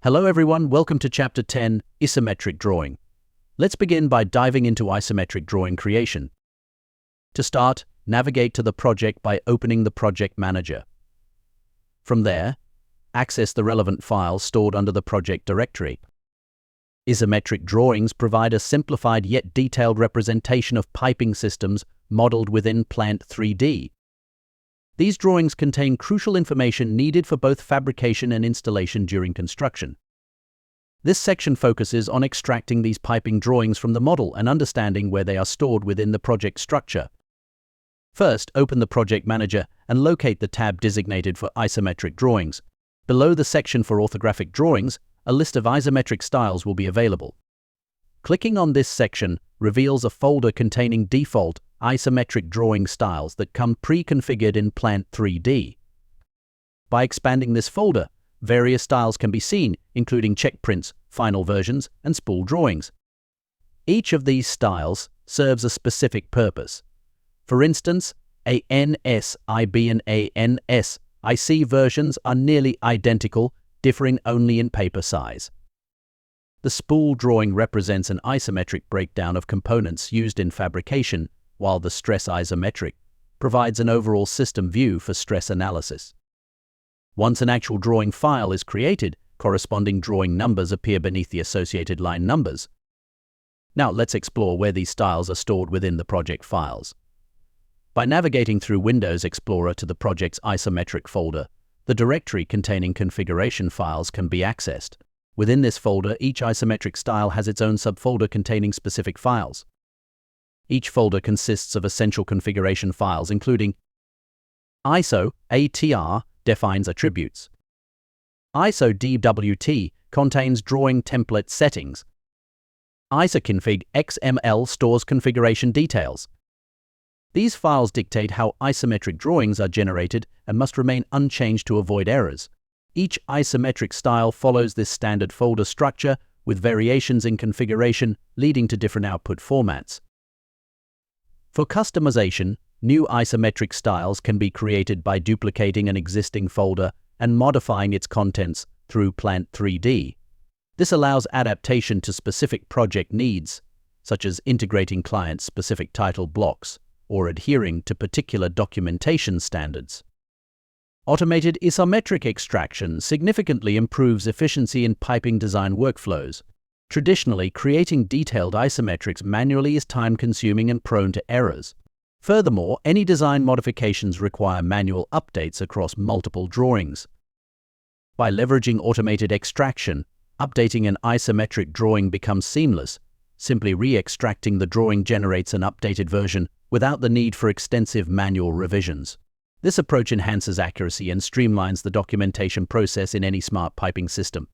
Hello everyone, welcome to Chapter 10, Isometric Drawing. Let's begin by diving into isometric drawing creation. To start, navigate to the project by opening the Project Manager. From there, access the relevant files stored under the project directory. Isometric drawings provide a simplified yet detailed representation of piping systems modeled within Plant 3D. These drawings contain crucial information needed for both fabrication and installation during construction. This section focuses on extracting these piping drawings from the model and understanding where they are stored within the project structure. First, open the Project Manager and locate the tab designated for isometric drawings. Below the section for orthographic drawings, a list of isometric styles will be available. Clicking on this section reveals a folder containing default isometric drawing styles that come pre-configured in Plant 3D. By expanding this folder, various styles can be seen, including check prints, final versions, and spool drawings. Each of these styles serves a specific purpose. For instance, ANSIB and ANSIC versions are nearly identical, differing only in paper size. The spool drawing represents an isometric breakdown of components used in fabrication, while the stress isometric provides an overall system view for stress analysis. Once an actual drawing file is created, corresponding drawing numbers appear beneath the associated line numbers. Now let's explore where these styles are stored within the project files. By navigating through Windows Explorer to the project's isometric folder, the directory containing configuration files can be accessed. Within this folder, each isometric style has its own subfolder containing specific files. Each folder consists of essential configuration files including ISO ATR defines attributes. ISO DWT contains drawing template settings. IsoConfig XML stores configuration details. These files dictate how isometric drawings are generated and must remain unchanged to avoid errors. Each isometric style follows this standard folder structure, with variations in configuration leading to different output formats. For customization, new isometric styles can be created by duplicating an existing folder and modifying its contents through Plant 3D. This allows adaptation to specific project needs, such as integrating client-specific title blocks or adhering to particular documentation standards. Automated isometric extraction significantly improves efficiency in piping design workflows. Traditionally, creating detailed isometrics manually is time-consuming and prone to errors. Furthermore, any design modifications require manual updates across multiple drawings. By leveraging automated extraction, updating an isometric drawing becomes seamless. Simply re-extracting the drawing generates an updated version without the need for extensive manual revisions. This approach enhances accuracy and streamlines the documentation process in any smart piping system.